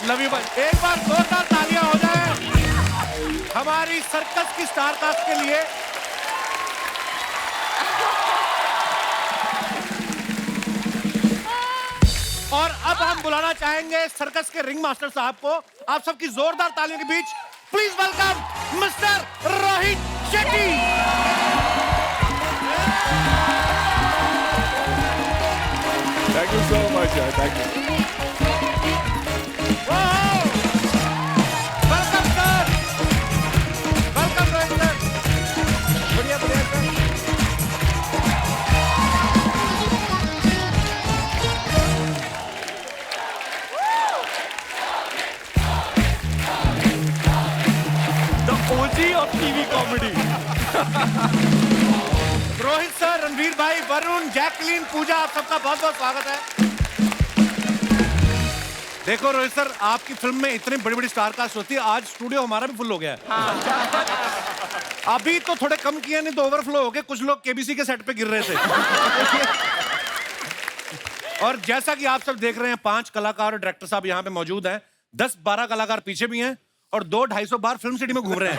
Love you भाई। एक बार जोरदार तालियां हो जाए हमारी सर्कस की स्टार कास्ट के लिए। और अब हम बुलाना चाहेंगे सर्कस के रिंग मास्टर साहब को। आप सबकी जोरदार तालियों के बीच please welcome mister Rohit Shetty. Thank you so much, yaar. Thank you. Welcome sir, welcome Rohit sir. बढ़िया बढ़िया sir. The OG of TV comedy. Rohit sir, Ranveer भाई, वरुण, जैकलीन, पूजा, आप सबका बहुत बहुत स्वागत है। देखो रोहित सर, आपकी फिल्म में इतनी बड़ी बड़ी स्टार कास्ट होती है, आज स्टूडियो हमारा भी फुल हो गया है। अभी तो थोड़े कम किए, नहीं तो ओवरफ्लो हो गए। कुछ लोग केबीसी के सेट पे गिर रहे थे। और जैसा कि आप सब देख रहे हैं, 5 कलाकार और डायरेक्टर साहब यहाँ पे मौजूद हैं। 10-12 कलाकार पीछे भी हैं और 200-250 बार फिल्म सिटी में घूम रहे हैं।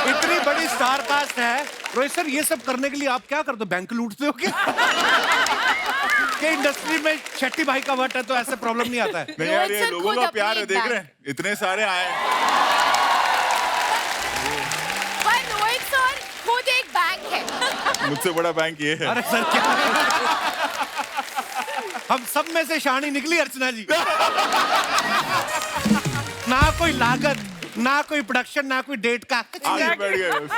इतनी बड़ी स्टार कास्ट है। रोहित सर, ये सब करने के लिए आप क्या करते हो? बैंक लूटते हो क्या? कि इंडस्ट्री में शेट्टी भाई का वट है तो ऐसे प्रॉब्लम नहीं आता है। नहीं यार, ये लोगों का प्यार है, देख रहे हैं इतने सारे आए। पर रोहित सर खुद एक बैंक है। मुझसे बड़ा बैंक ये है। अरे सर क्या हम सब में से शानी निकली अर्चना जी। ना कोई लागत, ना कोई प्रोडक्शन, ना कोई डेट का। आगे बैठ गए बस।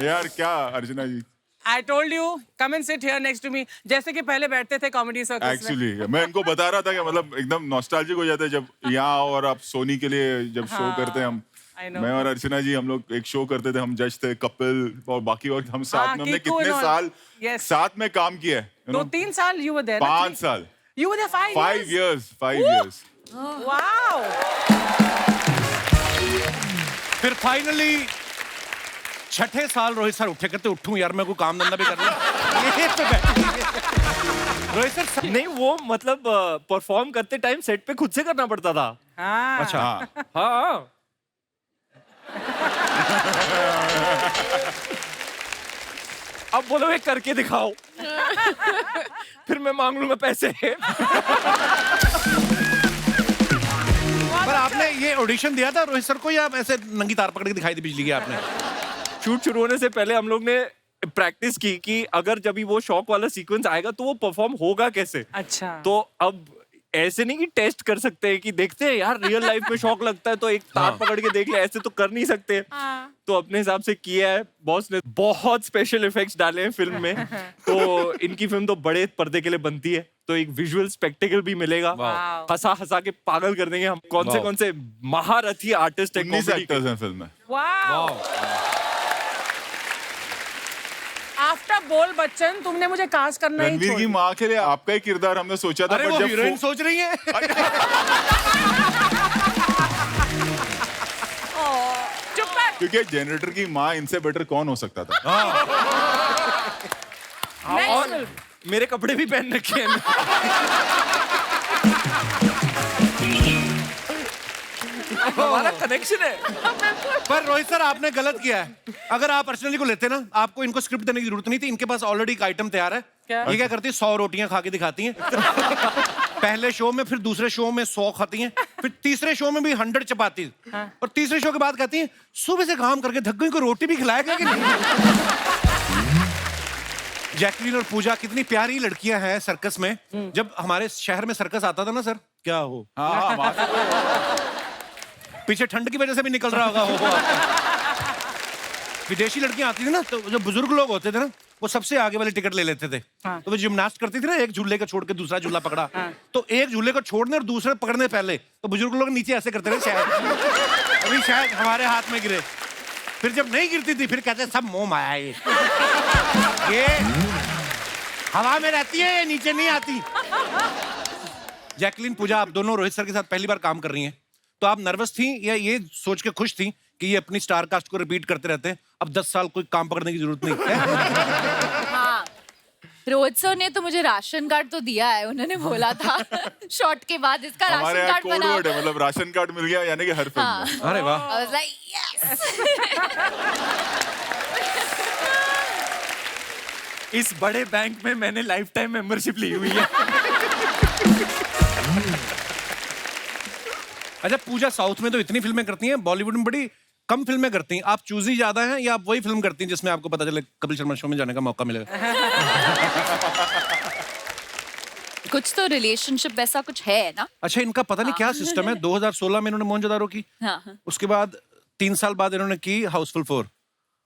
यार क्या अर्चना जी, I told you, come and sit here next to me. जैसे कि पहले बैठते थे कॉमेडी सर्कस में। एक्चुअली मैं इनको बता रहा था कि मतलब एकदम नॉस्टैल्जिक हो जाता है जब यहाँ और आप सोनी के लिए जब शो करते हैं हम। I know. मैं और अर्चना जी हम लोग एक शो करते थे, हम जज थे, कपिल और बाकी, और हम साथ में हमने Kiku कितने and all. साल Yes. साथ में काम किया है, you know? 2-3 साल you were there. 5 साल, You were there 5 5 years. years, 5 years. Wow. फिर फाइनली 6ठे साल रोहित सर उठे करते, उठूं यार मैं कोई काम धंधा भी कर रहा ये तो रोहित सर नहीं, वो मतलब परफॉर्म करते टाइम सेट पे खुद से करना पड़ता था। हाँ. अच्छा हाँ, हाँ। अब बोलोगे करके दिखाओ। फिर मैं मांग लूंगा पैसे। पर आपने ये ऑडिशन दिया था रोहित सर को, या ऐसे नंगी तार पकड़ के दिखाई दी बिजली की आपने? शूट शुरू होने से पहले हम लोग ने प्रैक्टिस की कि अगर जब भी वो शॉक वाला सीक्वेंस आएगा तो वो परफॉर्म होगा कैसे। अच्छा. तो अब ऐसे नहीं कि टेस्ट कर सकते हैं कि देखते हैं यार रियल लाइफ में शॉक लगता है तो एक तार पकड़ के देख ले, ऐसे तो कर नहीं सकते। तो अपने हिसाब से किया है। बॉस ने बहुत स्पेशल इफेक्ट्स डाले हैं फिल्म में। तो इनकी फिल्म तो बड़े पर्दे के लिए बनती है, तो एक विजुअल स्पेक्टेकल भी मिलेगा। हंसा हंसा के पागल कर देंगे हम। कौन से महारथी आर्टिस्ट है 19 comedy के। एक्टर्स हैं फिल्म में। Wow. आफ्टर बोल बच्चन तुमने मुझे कास्ट करना ही रणवीर छोड़ की दिया। माँ के लिए आपका ही किरदार हमने सोचा था, अरे पर वो जब हीरोइन सोच रही है। चुप कर. क्योंकि जनरेटर की माँ इनसे बेटर कौन हो सकता था। और मेरे कपड़े भी पहन रखे हैं। हमारा कनेक्शन है। पर रोहित सर आपने गलत किया है। अगर आप अर्चना जी को लेते ना, आपको इनको स्क्रिप्ट देने की जरूरत नहीं थी। इनके पास ऑलरेडी एक आइटम तैयार है। क्या? ये क्या करती है? 100 रोटियां खा के दिखाती हैं। पहले शो में, फिर दूसरे शो में 100 खाती हैं, फिर तीसरे शो में भी 100 चपाती। और तीसरे शो के बाद कहती हैं सुबह से काम करके थक गई, को रोटी भी खिलाएगा कि नहीं? जैकलीन और पूजा कितनी प्यारी लड़कियां हैं सर्कस में। जब हमारे शहर में सर्कस आता था ना सर, क्या हो हाँ, वहाँ से पीछे ठंड की वजह से भी निकल रहा होगा हो आपका। विदेशी लड़कियां आती थी ना, तो जो बुजुर्ग लोग होते थे ना, वो सबसे आगे वाले टिकट ले लेते थे। तो वो जिम्नास्ट करती थी ना, एक झूले को छोड़ के दूसरा झूला पकड़ा। तो एक झूले को छोड़ने और दूसरे पकड़ने पहले तो बुजुर्ग लोग नीचे ऐसे करते थे, शायद अभी शायद हमारे हाथ में गिरे। फिर जब नहीं गिरती थी फिर कहते सब मोह माया ये हवा में रहती है, ये नीचे नहीं आती। जैकलीन, पूजा, आप दोनों रोहित सर के साथ पहली बार काम कर रही हैं, तो आप नर्वस थी या ये सोच के खुश थी कि ये अपनी स्टार कास्ट को रिपीट करते रहते हैं, अब 10 साल कोई काम पकड़ने की जरूरत नहीं है? हाँ. रोहित सर ने तो मुझे राशन कार्ड तो दिया है, उन्होंने बोला था शॉट के बाद इसका हमारे राशन यहाँ कार्ड कोड बनाओ। वर्ड है, मतलब राशन कार्ड मिल गया यानी कि हर फिल्म हाँ। में। अरे वाह, I was like, yes! इस बड़े बैंक में मैंने लाइफ टाइम मेंबरशिप ली हुई है। अच्छा पूजा साउथ में तो इतनी फिल्में करती हैं, बॉलीवुड में बड़ी कम फिल्में करती हैं। आप चूजी ज्यादा हैं या आप वही फिल्म करती हैं जिसमें आपको पता चले कपिल शर्मा शो में जाने का मौका मिलेगा? कुछ तो रिलेशनशिप वैसा कुछ है ना। अच्छा इनका पता नहीं क्या सिस्टम है। 2016 में इन्होंने मोहनजोदारो की, हाँ। उसके बाद 3 साल बाद इन्होंने की हाउसफुल 4,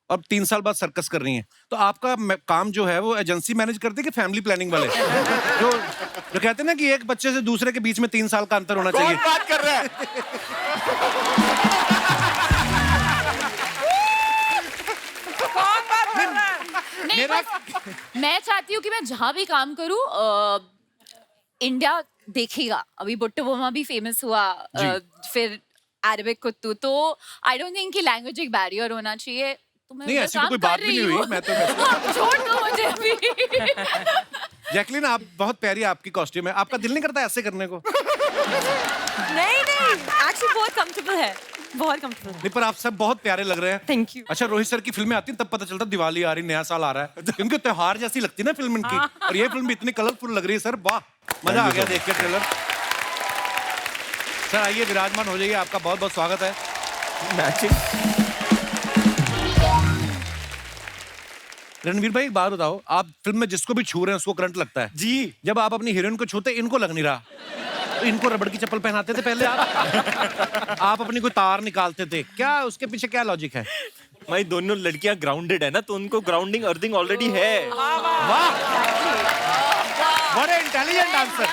अब 3 साल बाद सर्कस कर रही हैं। तो आपका काम जो है वो एजेंसी मैनेज करती है कि फैमिली प्लानिंग वाले? जो कहते हैं ना कि एक बच्चे से दूसरे के बीच में 3 साल का अंतर होना कौन चाहिए। बात कर रहा है? नहीं बस मैं चाहती हूँ कि मैं जहाँ भी काम करूँ इंडिया देखेगा। अभी बुट्टो बोमा भी फेमस हुआ, फिर अरबिक कुत्तू, तो आई डोंट थिंक कि लैंग्वेज एक बैरियर होना चाहिए। तो मैं नहीं, उधर ऐसी तो काम कोई कर बात भी रही नहीं हुई, हूँ। मैं तो वैसे- छोड़ दो मुझे अभी। जैकलीन आप बहुत प्यारी आपकी कॉस्ट्यूम है, आपका दिल नहीं करता ऐसे करने को? नहीं एक्चुअली बहुत कंफर्टेबल है, बहुत कंफर्टेबल। नहीं पर आप सब बहुत प्यारे लग रहे हैं। Thank you. अच्छा रोहित सर की फिल्में आती हैं तब पता चलता दिवाली आ रही, नया साल आ रहा है, क्योंकि त्योहार जैसी लगती है ना फिल्म इनकी। और ये फिल्म भी इतनी कलरफुल लग रही है सर, वाह मजा आ गया देख के ट्रेलर। सर आइए विराजमान हो जाइए, आपका बहुत बहुत स्वागत है। मैचिंग। रणवीर भाई एक बात बताओ, आप फिल्म में जिसको भी छू रहे हैं उसको करंट लगता है जी। जब आप अपनी हीरोइन को छूते इनको लग नहीं रहा, तो इनको रबड़ की चप्पल पहनाते थे पहले आप अपनी कोई तार निकालते थे क्या? उसके पीछे क्या लॉजिक है? भाई दोनों लड़कियां ग्राउंडेड है ना, तो उनको ग्राउंडिंग अर्थिंग ऑलरेडी है। वाह बड़े इंटेलिजेंट आंसर।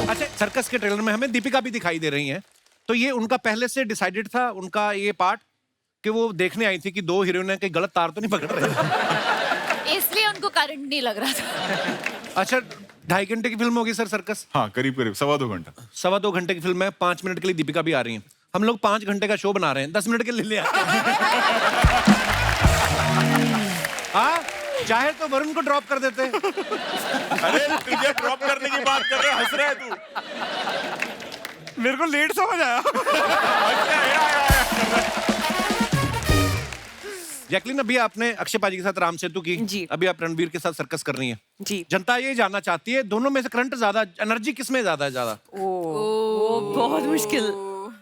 अच्छा सर्कस के ट्रेलर में हमें दीपिका भी दिखाई दे रही हैं, तो ये उनका पहले से डिसाइडेड था उनका ये पार्ट कि वो देखने आई थी कि 2 हीरोइन कहीं गलत तार तो नहीं पकड़ रहे? इसलिए उनको करंट नहीं लग रहा था। अच्छा 2.5 घंटे की फिल्म होगी सर सर्कस? हाँ करीब करीब 2.25 घंटा। 2.25 घंटे की फिल्म है, 5 मिनट के लिए दीपिका भी आ रही हैं। हम लोग 5 घंटे का शो बना रहे हैं, 10 मिनट के लिए ले आते हैं। हाँ चाहे तो वरुण को ड्रॉप कर देते। अरे तुझे ड्रॉप करने की बात कर रहे हंस रहा है तू। मेरे को लेट समझ आया। जैकलीन अभी आपने अक्षय पाजी के साथ राम सेतु की, जी। अभी आप रणवीर के साथ सर्कस कर रही हैं। जी। जनता ये जानना चाहती है दोनों में से करंट ज्यादा, एनर्जी किसमें ज्यादा है? ज्यादा बहुत मुश्किल।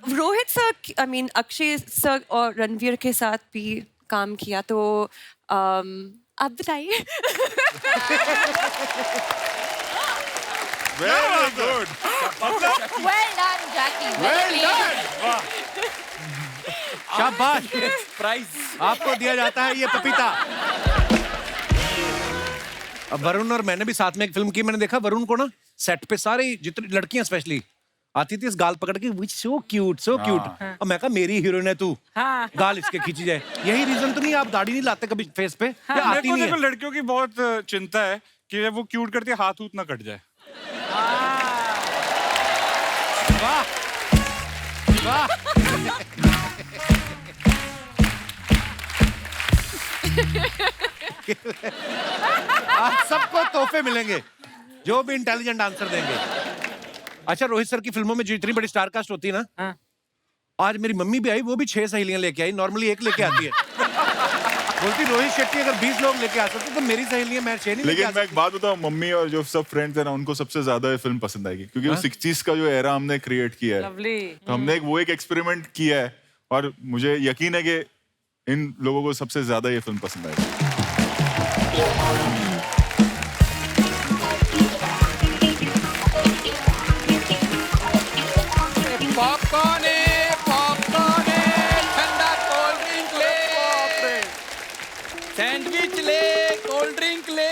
Rohit sir, I mean Akshay sir और रणवीर के साथ भी काम किया, तो आप बताइए। Very good. Well done, Jackie. Well done. शाबाश, प्राइज। आपको दिया जाता है ये पपीता। अब वरुण और मैंने भी साथ में एक फिल्म की, मैंने देखा वरुण को ना सेट पे सारी जितनी लड़कियां स्पेशली आती थी इस गाल पकड़ के, विच सो क्यूट सो क्यूट। और मैं कहा मेरी हीरोइन है तू, हाँ। गाल इसके खींची जाए। यही रीजन तो नहीं आप दाढ़ी नहीं लाते कभी फेस पे? या आती नहीं देखो है? लड़कियों की बहुत चिंता है कि जब वो क्यूट करती है हाथ हूथ ना कट जाए। वाह वाह। आज सबको तोहफे मिलेंगे जो भी इंटेलिजेंट आंसर देंगे। अच्छा रोहित सर की फिल्मों में जो इतनी बड़ी स्टार कास्ट होती है ना, हाँ। आज मेरी मम्मी भी आई, वो भी 6 सहेलियां लेके आई, नॉर्मली 1 लेके आती है। बोलती रोहित शेट्टी अगर 20 लोग लेके आ सकते तो मेरी सहेलियां मैं 6 नहीं लेके लेकिन आ मैं एक सकती। बात बताऊं, मम्मी और जो सब फ्रेंड्स है ना उनको सबसे ज्यादा ये फिल्म पसंद आएगी, क्योंकि वो 60s का जो एरा हमने क्रिएट किया है, लवली। तो हमने वो एक एक्सपेरिमेंट किया है और मुझे यकीन है कि इन लोगों को सबसे ज्यादा ये फिल्म पसंद आएगी। पॉपकॉर्न ठंडा कोल्ड ड्रिंक ले, सैंडविच ले, कोल्ड ड्रिंक ले।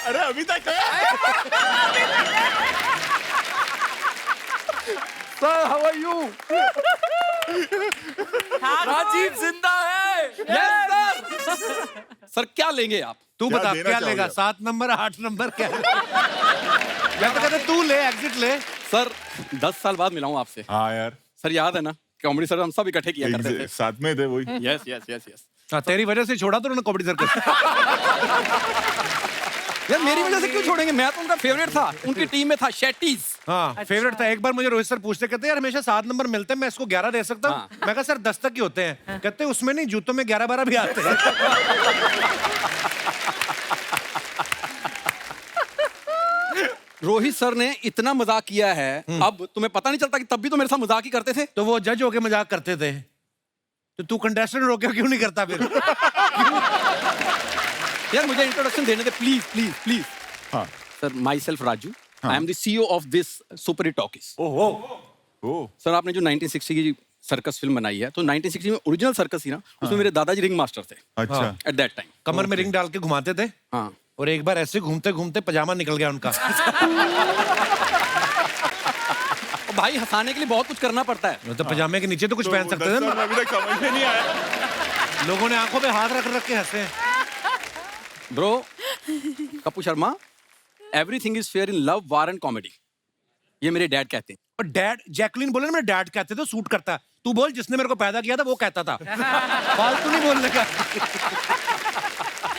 अरे अभी तक sir how are you? Rajeev जिंदा है। Yes sir. सर क्या लेंगे आप? तू क्या बता देना क्या चाहोगे लेगा? आप? 7 नंबर 8 नंबर क्या? मैं तो कहता तू ले, एग्जिट ले। सर 10 साल बाद मिला हूं आपसे। हाँ यार सर याद है ना कॉमेडी सर हम सब इकट्ठे किया करते थे। साथ में थे वही। Yes yes yes yes. हाँ, तेरी वजह से छोड़ा तो उन्होंने कॉमेडी सर्कस। यार मेरी वजह से क्यों छोड़ेंगे, मैं तो उनका फेवरेट था, उनकी टीम में था शेट्टीज। हाँ, फेवरेट था। एक बार मुझे रोहित सर पूछते, कहते यार हमेशा 7 नंबर मिलते हैं, मैं इसको 11 दे सकता हूँ? मैं कहा सर 10 तक ही होते हैं। कहते उसमें नहीं, जूतों में 11-12 भी आते हैं। रोहित सर ने इतना मजाक किया है, अब तुम्हें पता नहीं चलता कि तब भी तो मेरे साथ मजाक ही करते थे। तो वो जज होके मजाक करते थे, तो तू कंटेस्टेंट होके क्यों नहीं करता फिर? यार मुझे इंट्रोडक्शन देने दे प्लीज प्लीज प्लीज। हाँ। Sir myself Raju, I am the CEO of this super hit talkies. ओ सर आपने जो 1960 की सर्कस फिल्म बनाई है, तो 1960 में ओरिजिनल सर्कस थी ना, उसमें मेरे दादाजी रिंग मास्टर थे अच्छा। At that time. कमर में रिंग डाल के घुमाते थे। हाँ, और एक बार ऐसे घूमते घूमते पजामा निकल गया उनका। और भाई हंसाने के लिए बहुत कुछ करना पड़ता है। तो पजामे के नीचे तो कुछ पहन सकते थे ना। अभी तक समझ में नहीं आया। लोगों ने आंखों पे हाथ रख रख के हंसे। Bro Kapoor Sharma, everything is fair in love, war and comedy, ये मेरे डैड कहते हैं। और डैड, जैकलिन बोले ना मेरे डैड कहते थे, सूट करता है। तू बोल जिसने मेरे को पैदा किया था वो कहता था। फालतू नहीं बोलने का।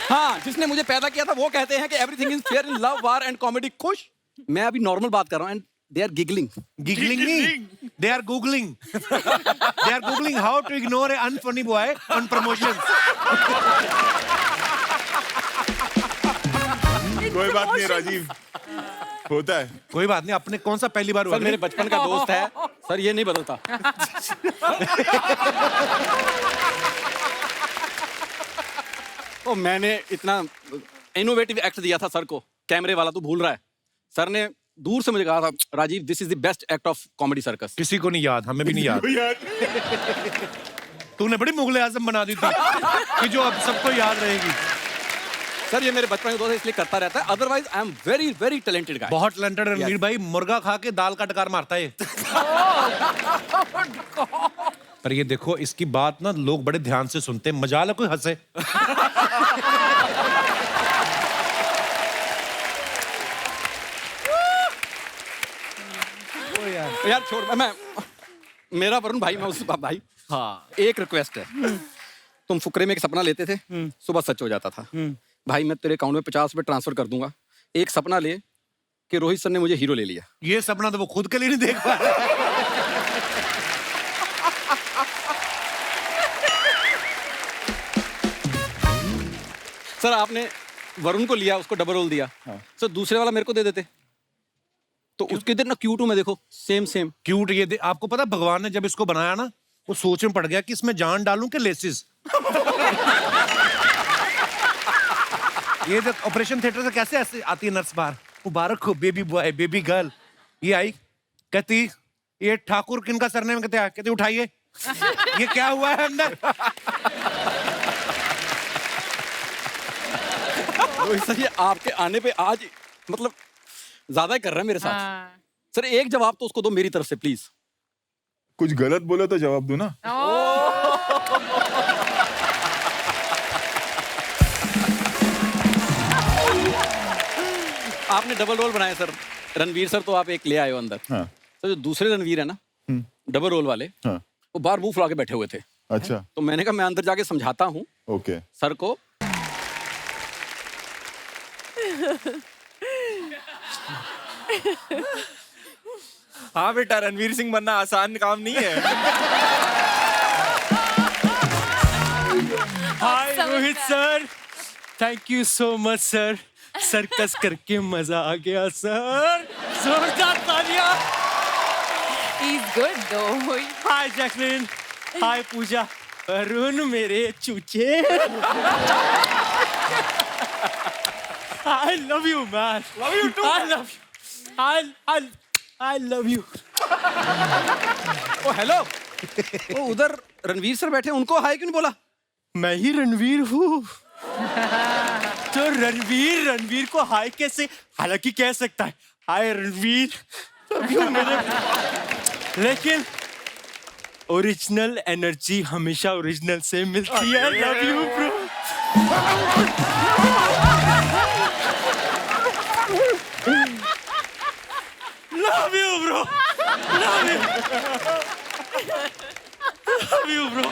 हाँ, जिसने मुझे पैदा किया था वो कहते हैं कि everything is fair in love, war and comedy. खुश, मैं अभी नॉर्मल बात कर रहा हूँ and they are giggling. Giggling नहीं, they are googling. They are googling how to ignore a unfunny boy on promotions. कोई बात नहीं राजीव, होता है। कोई बात नहीं, अपने कौन सा पहली बार हुआ? सर मेरे बचपन का दोस्त है सर, ये नहीं बदलता। तो मैंने इतना इनोवेटिव एक्ट दिया था सर को, कैमरे वाला तू भूल रहा है। सर ने दूर से मुझे कहा था, Rajeev this is the best act of comedy circus. किसी को नहीं याद, हमें भी नहीं याद। तूने बड़ी मुगले आजम बना दी थी कि जो अब सबको याद रहेगी। सर ये मेरे बचपन का दोस्त है, इसलिए करता रहता है, otherwise I am very very talented guy. बहुत टैलेंटेड रणवीर भाई, मुर्गा खा के दाल का टकार मारता है। पर ये देखो, इसकी बात ना लोग बड़े ध्यान से सुनते हैं, मजाल है कोई हंसे। यार छोड़, मैं मेरा वरुण भाई, मैं उस भाई। हाँ, एक रिक्वेस्ट है, तुम फुकरे में एक सपना लेते थे, सुबह सच हो जाता था। भाई मैं तेरे अकाउंट में 50 रुपए ट्रांसफर कर दूंगा, एक सपना ले कि रोहित सर ने मुझे हीरो ले लिया। ये सपना तो वो खुद के लिए नहीं देख पा रहे। सर आपने वरुण को लिया, उसको डबल रोल दिया, सर दूसरे वाला मेरे को दे देते तो उसके इधर ना क्यूट हूं मैं, देखो सेम सेम क्यूट। ये आपको पता भगवान ने जब इसको बनाया ना, वो सोच में पड़ गया कि इसमें जान डालूं कि लेसिस। ये जब ऑपरेशन थिएटर से कैसे ऐसे आती है नर्स बाहर, मुबारक हो बेबी बॉय बेबी गर्ल, ये आई कहती ये ठाकुर किनका सरनेम, कहते उठाइए ये क्या हुआ है अंदर। रोहित सर ये आपके आने पे आज मतलब ज्यादा ही कर रहे हैं मेरे साथ। सर एक जवाब तो उसको दो मेरी तरफ से प्लीज। कुछ गलत बोले तो जवाब दो ना। आपने डबल रोल बनाया सर, रणवीर सर तो आप एक ले आए हो अंदर। हाँ। तो जो दूसरे रणवीर है ना, डबल रोल वाले, हाँ। वो बाहर मुंह फुला के बैठे हुए थे। अच्छा। तो मैंने कहा मैं अंदर जाके समझाता हूँ ओके। सर को। हाँ बेटा, रणवीर सिंह बनना आसान काम नहीं है। Hi Rohit sir, thank you so much sir, circus करके मजा आ गया सर, जोरदार तालियां। He's good though. हाय जैकलिन, हाय पूजा, अरुण मेरे चूचे। I love you man. Love you too. I love you. I love you. ओ हेलो, वो उधर रणवीर सर बैठे, उनको हाय क्यों नहीं बोला? मैं ही रणवीर हूँ। तो रणवीर को हाय कैसे, हालांकि कह सकता है हाय रणवीर, लेकिन ओरिजिनल एनर्जी हमेशा ओरिजिनल से मिलती है। Love you bro. Love you bro. Love you bro.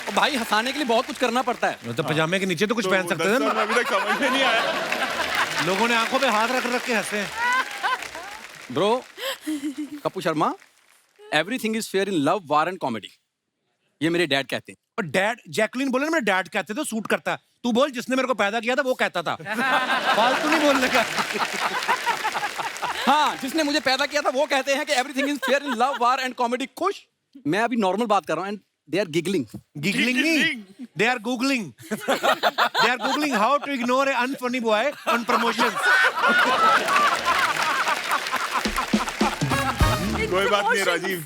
और भाई हंसाने के लिए बहुत कुछ करना पड़ता है। तो पजामे के नीचे तो कुछ पहन सकते थे ना। अभी तक समझ में नहीं आया। लोगों ने आंखों पे हाथ रख रख के हंसे। Bro, Kapoor Sharma, everything is fair in love, war and comedy, ये मेरे डैड कहते हैं। और डैड, जैकलिन बोले ना मेरे डैड कहते थे, सूट करता है। तू बोल जिसने मेरे को पैदा किया था वो कहता था। फालतू नहीं बोलने का। हाँ, जिसने मुझे पैदा किया था वो कहते हैं कि everything is fair in love, war and comedy. खुश, मैं अभी नॉर्मल बात कर रहा हूँ and they are giggling. Giggling नहीं, they are googling. They are googling how to ignore a unfunny boy on promotions. कोई बात नहीं राजीव,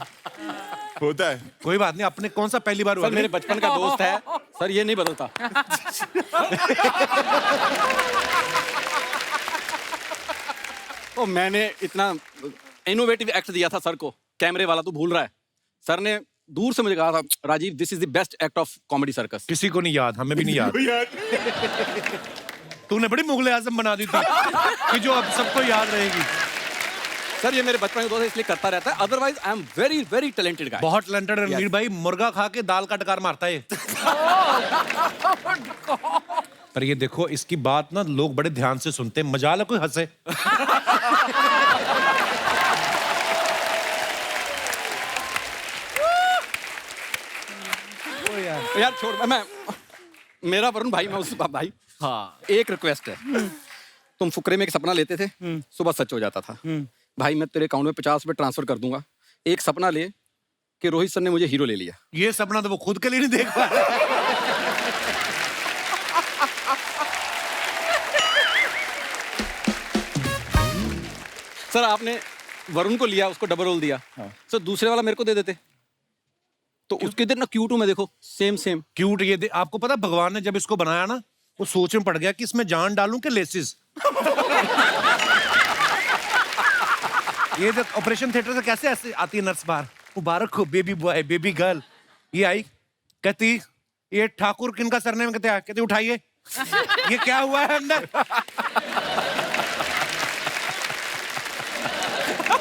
होता है। कोई बात नहीं, अपने कौन सा पहली बार हुआ? सर मेरे बचपन का दोस्त है सर, ये नहीं बदलता। तो मैंने इतना इनोवेटिव एक्ट दिया था सर को, कैमरे वाला तू भूल रहा है। सर ने दूर से मुझे कहा था, Rajeev this is the best act of comedy circus. किसी को नहीं याद, हमें भी नहीं याद। तूने बड़ी मुगले आजम बना दी थी कि जो अब सबको याद रहेगी। सर ये मेरे बचपन का दोस्त है इसलिए करता रहता है, otherwise I am very very talented guy. बहुत टैलेंटेड रणवीर भाई, मुर्गा खा के दाल का डकार मारता है। पर ये देखो, इसकी बात ना लोग बड़े ध्यान से सुनते हैं, मजाल है कोई हंसे। यार छोड़, मैं मेरा वरुण भाई, मैं उस भाई। हाँ, एक रिक्वेस्ट है, तुम फुकरे में एक सपना लेते थे, सुबह सच हो जाता था। भाई मैं तेरे अकाउंट में 50 रुपए ट्रांसफर कर दूंगा, एक सपना ले कि रोहित सर ने मुझे हीरो ले लिया। ये सपना तो वो खुद के लिए नहीं देख पा रहे। सर आपने वरुण को लिया, उसको डबल रोल दिया, सर दूसरे वाला मेरे को दे देते तो उसके दिन ना क्यूट हूं मैं, देखो सेम सेम क्यूट। ये आपको पता, भगवान ने जब इसको बनाया ना, वो सोच में पड़ गया कि इसमें जान डालूं कि लेसिस। ये जब ऑपरेशन थिएटर से कैसे ऐसे आती है नर्स बाहर, मुबारक हो बेबी बॉय, बेबी गर्ल। ये आई, कहती ये ठाकुर किनका सरनेम, कहते उठाइए, ये क्या हुआ है अंदर।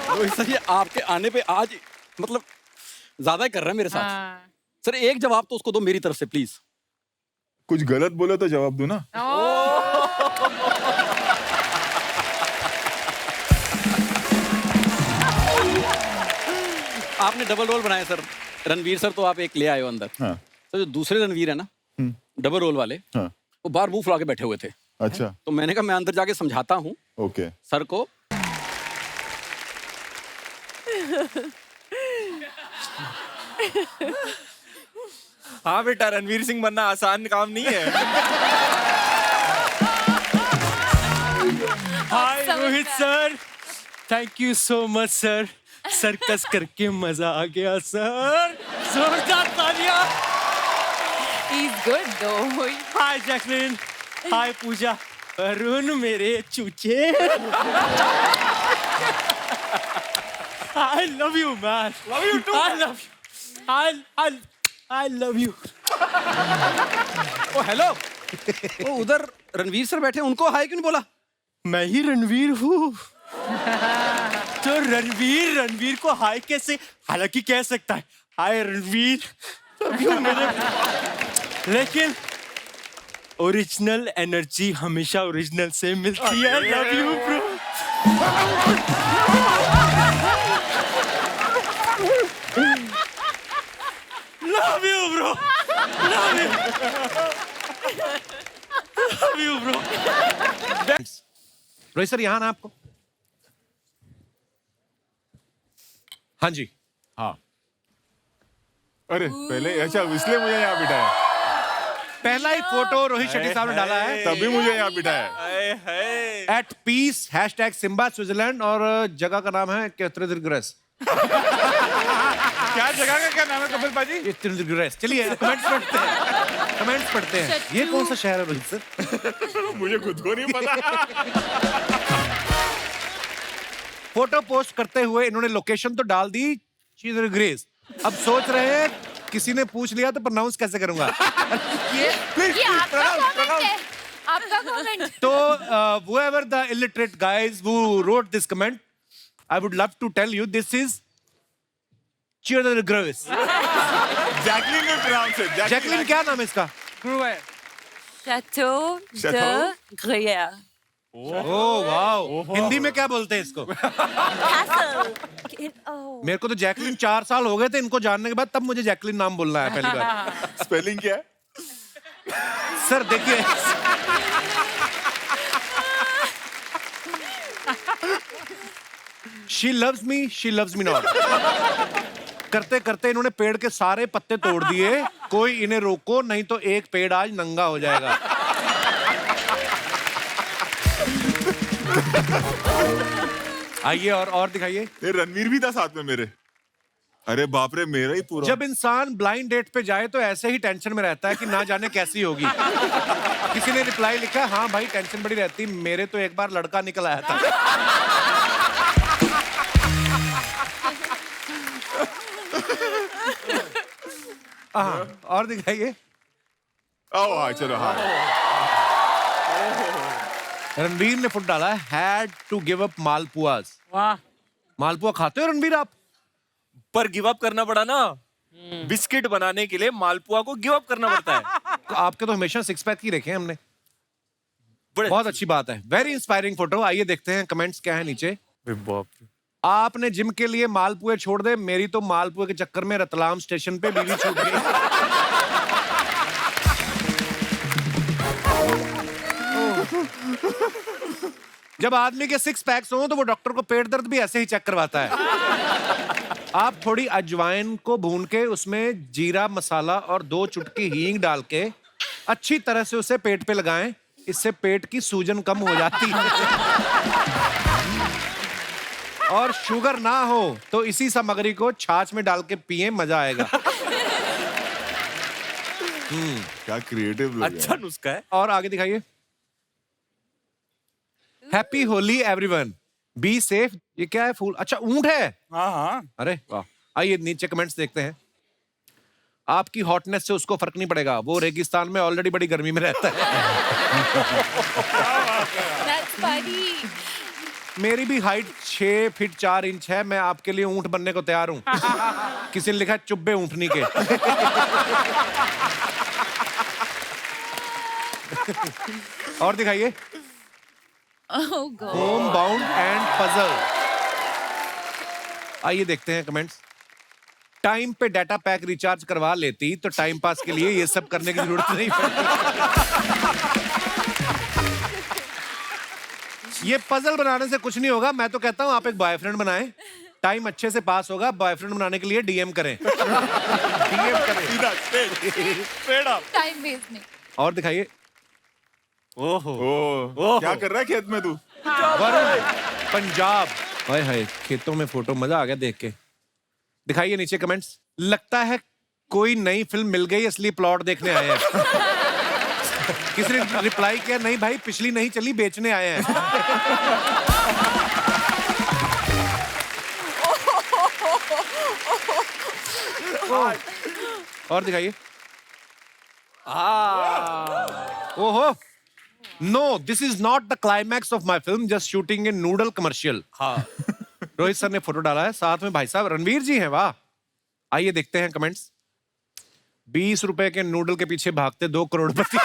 रोहित सर ये आपके आने पे आज मतलब ज्यादा ही कर रहे हैं मेरे साथ। सर एक जवाब तो उसको दो मेरी तरफ से प्लीज। कुछ गलत बोला तो जवाब दो ना। आपने डबल रोल बनाया सर, रणवीर सर तो आप एक ले आए हो अंदर। हाँ। तो जो दूसरे रणवीर है ना, डबल रोल वाले, हाँ। वो बाहर मुंह फुला के बैठे हुए थे। अच्छा। तो मैंने कहा मैं अंदर जाके समझाता हूँ ओके सर को। हाँ बेटा, रणवीर सिंह बनना आसान काम नहीं है। Hi Rohit sir, thank you so much sir, circus करके मजा आ गया सर, जोरदार तालियां। He's good though. हाय जैकलिन, हाय पूजा, अरुण मेरे चूचे। I love you man. Love you too. I love you. I love you. ओ हेलो, ओ उधर रणवीर सर बैठे, उनको हाय क्यों नहीं बोला? मैं ही रणवीर हूँ। तो रणवीर को हाय कैसे, हालांकि कह सकता है हाय रणवीर, तभी वो मेरे, लेकिन ओरिजिनल एनर्जी हमेशा ओरिजिनल से मिलती है। Love you bro. Love you bro, love you bro. Rohit sir यहाँ ना आपको। हाँ जी। हाँ। अरे पहले, अच्छा इसलिए मुझे यहाँ बिठाया, पहला ही फोटो रोहित शेट्टी साहब ने डाला है, तभी मुझे यहाँ बिठाया। एट पीस #सिम्बा स्विट्जरलैंड, और जगह का नाम है केत्रदिग्रस। क्या जगह का क्या नाम है कपिल पाजी? केत्रदिग्रस। चलिए कमेंट्स पढ़ते हैं, कमेंट्स पढ़ते हैं। ये कौन सा शहर है रोहित सर? मुझे खुद को नहीं पता। फोटो पोस्ट करते हुए इन्होंने लोकेशन तो डाल दी ग्रेस। अब सोच रहे हैं किसी ने पूछ लिया तो प्रोनाउंस कैसे करूंगा। ये आपका कमेंट है, आपका कमेंट। तो whoever the illiterate guys who wrote this comment, I would love to tell you this is Cheer the Gross. Jacqueline ने pronounce it. जैकलिन क्या नाम है इसका? True है. Chateau de Gruyère. Oh wow, Hindi में क्या बोलते हैं इसको? Castle. Oh. मेरे को तो जैकलिन 4 साल हो गए थे इनको जानने के बाद, तब मुझे जैकलिन नाम बोलना है पहली बार। Spelling क्या है? सर देखिए, शी लव्स मी नॉट। करते करते इन्होंने पेड़ के सारे पत्ते तोड़ दिए, कोई इन्हें रोको नहीं तो एक पेड़ आज नंगा हो जाएगा। आइए और दिखाइए। ये रणवीर भी था साथ में मेरे। अरे बाप रे, मेरा ही पूरा। जब इंसान ब्लाइंड डेट पे जाए तो ऐसे ही टेंशन में रहता है कि ना जाने कैसी होगी। किसी ने रिप्लाई लिखा, हाँ भाई टेंशन बड़ी रहती, मेरे तो एक बार लड़का निकल आया था। हाँ, और दिखाइए। हाँ चलो हाँ। रणवीर ने फुट डाला, had to give up malpuas. वाह. मालपुआ खाते हो रणवीर आप? पर गिव अप करना पड़ा ना, बिस्किट बनाने के लिए मालपुआ को गिव अप करना पड़ता है। आपके तो हमेशा 6 पैक ही रखे हैं हमने। बड़े बहुत अच्छी बात है, वेरी इंस्पायरिंग फोटो। आइए देखते हैं कमेंट्स क्या है नीचे। बाप रे। आपने जिम के लिए मालपुए छोड़ दे, मेरी तो मालपुए के चक्कर में रतलाम स्टेशन पे बीवी छूट गई। जब आदमी के 6 पैक्स हो तो वो डॉक्टर को पेट दर्द भी ऐसे ही चेक करवाता है। आप थोड़ी अजवाइन को भून के उसमें जीरा मसाला और 2 चुटकी हींग डाल के अच्छी तरह से उसे पेट पे लगाएं, इससे पेट की सूजन कम हो जाती है। और शुगर ना हो तो इसी सामग्री को छाछ में डाल के पिए, मजा आएगा। क्या क्रिएटिव लोग अच्छा नुस्खा है। और आगे दिखाइए। Happy Holi everyone, be safe. ये क्या है? फूल? अच्छा ऊंट है। हाँ हाँ। अरे वाह। आइए नीचे कमेंट्स देखते हैं। आपकी हॉटनेस से उसको फर्क नहीं पड़ेगा, वो रेगिस्तान में ऑलरेडी बड़ी गर्मी में रहता है। That's funny. मेरी भी हाइट 6 फीट 4 इंच है, मैं आपके लिए ऊंट बनने को तैयार हूं। किसी ने लिखा है चुब्बे ऊंटनी के। और दिखाइए। Oh God. Home bound and puzzle. आइए देखते हैं कमेंट्स। टाइम पे डाटा पैक रिचार्ज करवा लेती तो टाइम पास के लिए ये सब करने की जरूरत नहीं पड़ती। ये पजल बनाने से कुछ नहीं होगा, मैं तो कहता हूं आप एक बॉयफ्रेंड बनाएं, टाइम अच्छे से पास होगा। बॉयफ्रेंड बनाने के लिए डीएम करें। डीएम करें। Time waste नहीं. और दिखाइए। ओह, क्या कर रहा है खेत में तू? वरुण, पंजाब। हाय हाय, खेतों में फोटो, मजा आ गया देख के। दिखाइए नीचे कमेंट्स। लगता है कोई नई फिल्म मिल गई इसलिए प्लॉट देखने आए हैं। किसी ने रिप्लाई किया, नहीं भाई पिछली नहीं चली, बेचने आए हैं। और दिखाइए। ओहो, no this is not the climax of my film, just shooting a noodle commercial. हाँ। रोहित सर ने फोटो डाला है, साथ में भाई साहब रणवीर जी हैं। वाह। आइए देखते हैं कमेंट्स। 20 रुपए के नूडल के पीछे भागते 2 करोड़पति।